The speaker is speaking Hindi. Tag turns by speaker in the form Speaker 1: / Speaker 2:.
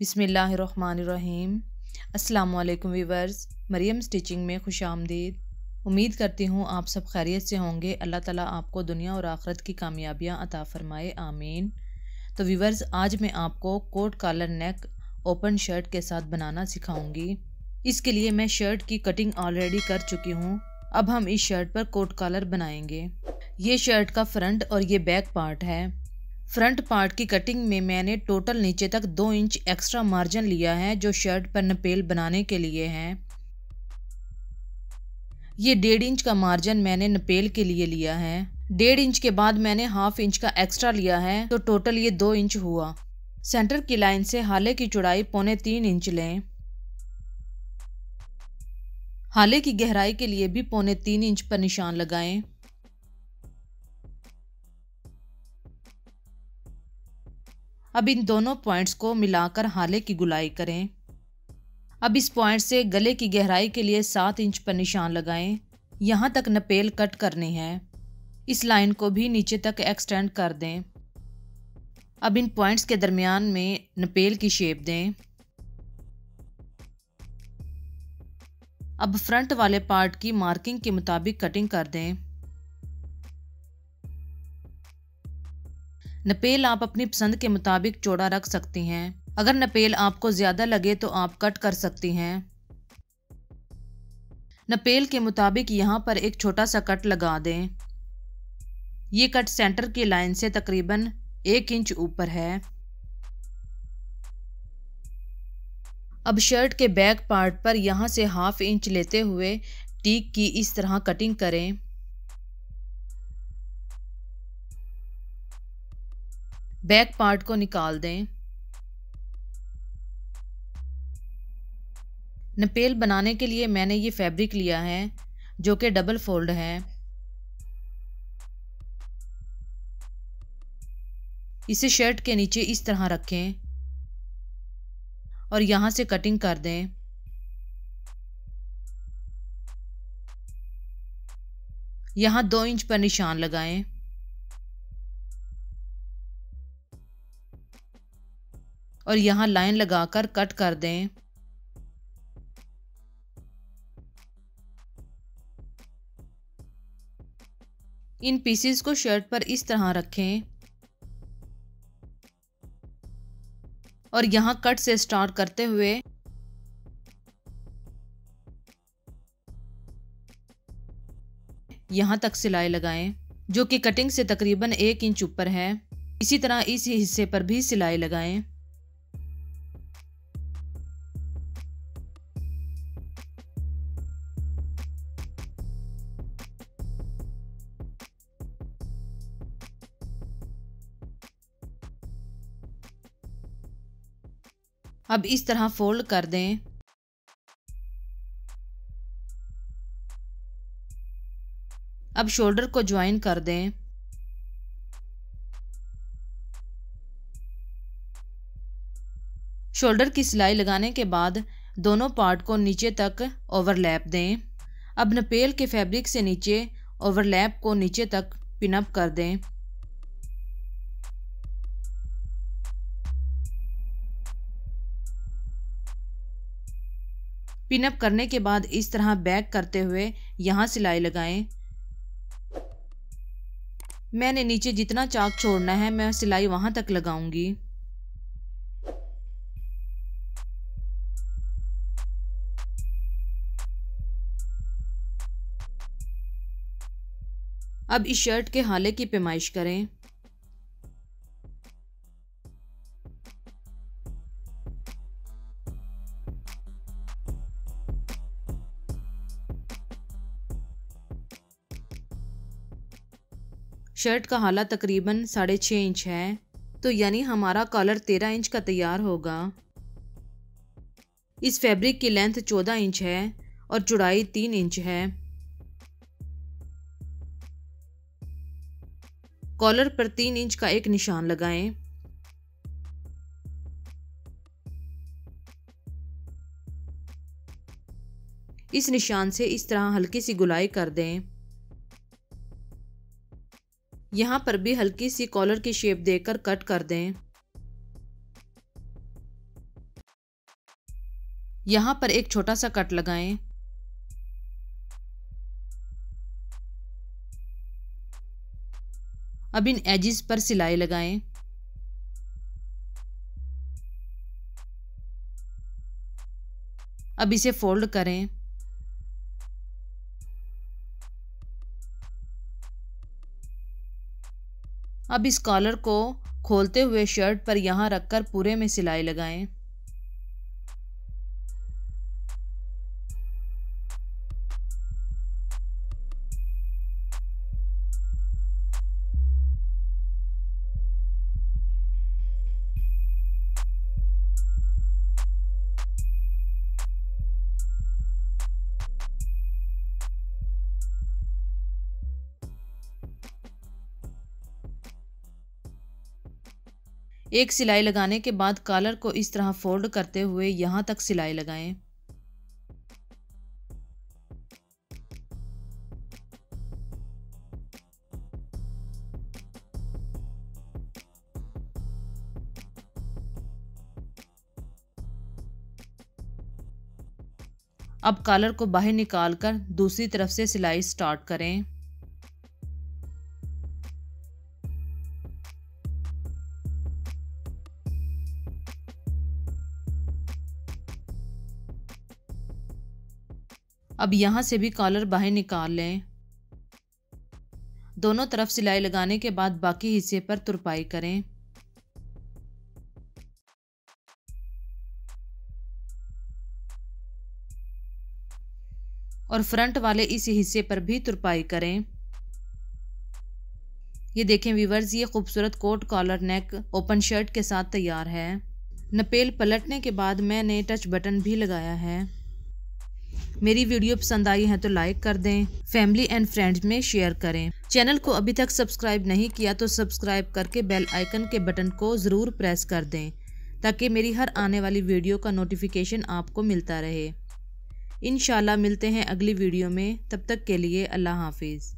Speaker 1: बिस्मिल्लाहिर्रहमानिर्रहीम। अस्सलामुअलैकुम वीवर्स, मरियम स्टिचिंग में खुश आमदीद। उम्मीद करती हूँ आप सब खैरियत से होंगे। अल्लाह ताला आपको दुनिया और आखिरत की कामयाबियाँ अता फ़रमाए, आमीन। तो वीवर्स, आज मैं आपको coat collar neck open shirt के साथ बनाना सिखाऊंगी। इसके लिए मैं शर्ट की कटिंग ऑलरेडी कर चुकी हूँ। अब हम इस शर्ट पर कोट कॉलर बनाएंगे। ये शर्ट का फ्रंट और ये बैक पार्ट है। फ्रंट पार्ट की कटिंग में मैंने टोटल नीचे तक 2 इंच एक्स्ट्रा मार्जिन लिया है, जो शर्ट पर नपेल बनाने के लिए है। ये 1.5 इंच का मार्जिन मैंने नपेल के लिए लिया है। 1.5 इंच के बाद मैंने 1/2 इंच का एक्स्ट्रा लिया है, तो टोटल ये 2 इंच हुआ। सेंटर की लाइन से हाले की चौड़ाई 3.25 इंच लें। हाले की गहराई के लिए भी 3.25 इंच पर निशान लगाएं। अब इन दोनों पॉइंट्स को मिलाकर हाले की गुलाई करें। अब इस पॉइंट से गले की गहराई के लिए 7 इंच पर निशान लगाएं। यहाँ तक नपेल कट करनी है। इस लाइन को भी नीचे तक एक्सटेंड कर दें। अब इन पॉइंट्स के दरमियान में नपेल की शेप दें। अब फ्रंट वाले पार्ट की मार्किंग के मुताबिक कटिंग कर दें। नपेल आप अपनी पसंद के मुताबिक चौड़ा रख सकती हैं। अगर नपेल आपको ज़्यादा लगे तो आप कट कर सकती हैं। नपेल के मुताबिक यहाँ पर एक छोटा सा कट लगा दें। ये कट सेंटर की लाइन से तकरीबन 1 इंच ऊपर है। अब शर्ट के बैक पार्ट पर यहाँ से 1/2 इंच लेते हुए टीक की इस तरह कटिंग करें। बैक पार्ट को निकाल दें। नपेल बनाने के लिए मैंने ये फैब्रिक लिया है, जो कि डबल फोल्ड है। इसे शर्ट के नीचे इस तरह रखें और यहाँ से कटिंग कर दें। यहाँ 2 इंच पर निशान लगाएं। और यहाँ लाइन लगाकर कट कर दें। इन पीसेस को शर्ट पर इस तरह रखें और यहाँ कट से स्टार्ट करते हुए यहाँ तक सिलाई लगाएं, जो कि कटिंग से तकरीबन 1 इंच ऊपर है। इसी तरह इस हिस्से पर भी सिलाई लगाएं। अब इस तरह फोल्ड कर दें। अब शोल्डर को ज्वाइन कर दें। शोल्डर की सिलाई लगाने के बाद दोनों पार्ट को नीचे तक ओवरलैप दें। अब नपेल के फैब्रिक से नीचे ओवरलैप को नीचे तक पिनअप कर दें। पिनअप करने के बाद इस तरह बैक करते हुए यहाँ सिलाई लगाएं। मैंने नीचे जितना चाक छोड़ना है मैं सिलाई वहां तक लगाऊंगी। अब इस शर्ट के हाले की पैमाइश करें। शर्ट का हाला तकरीबन 6.5 इंच है, तो यानी हमारा कॉलर 13 इंच का तैयार होगा। इस फैब्रिक की लेंथ 14 इंच है और चौड़ाई 3 इंच है। कॉलर पर 3 इंच का एक निशान लगाएं। इस निशान से इस तरह हल्की सी गुलाई कर दें। यहाँ पर भी हल्की सी कॉलर की शेप देकर कट कर दें। यहाँ पर एक छोटा सा कट लगाएं। अब इन एजिस पर सिलाई लगाएं। अब इसे फोल्ड करें। अब इस कॉलर को खोलते हुए शर्ट पर यहाँ रखकर पूरे में सिलाई लगाएं। एक सिलाई लगाने के बाद कॉलर को इस तरह फोल्ड करते हुए यहाँ तक सिलाई लगाएं। अब कॉलर को बाहर निकालकर दूसरी तरफ से सिलाई स्टार्ट करें। अब यहाँ से भी कॉलर बाहर निकाल लें। दोनों तरफ सिलाई लगाने के बाद बाकी हिस्से पर तुरपाई करें। और फ्रंट वाले इस हिस्से पर भी तुरपाई करें। ये देखें व्यूवर्स, ये खूबसूरत coat collar neck open shirt के साथ तैयार है। नपेल पलटने के बाद मैंने टच बटन भी लगाया है। मेरी वीडियो पसंद आई है तो लाइक कर दें, फैमिली एंड फ्रेंड्स में शेयर करें। चैनल को अभी तक सब्सक्राइब नहीं किया तो सब्सक्राइब करके बेल आइकन के बटन को ज़रूर प्रेस कर दें ताकि मेरी हर आने वाली वीडियो का नोटिफिकेशन आपको मिलता रहे। इंशाल्लाह मिलते हैं अगली वीडियो में, तब तक के लिए अल्लाह हाफिज़।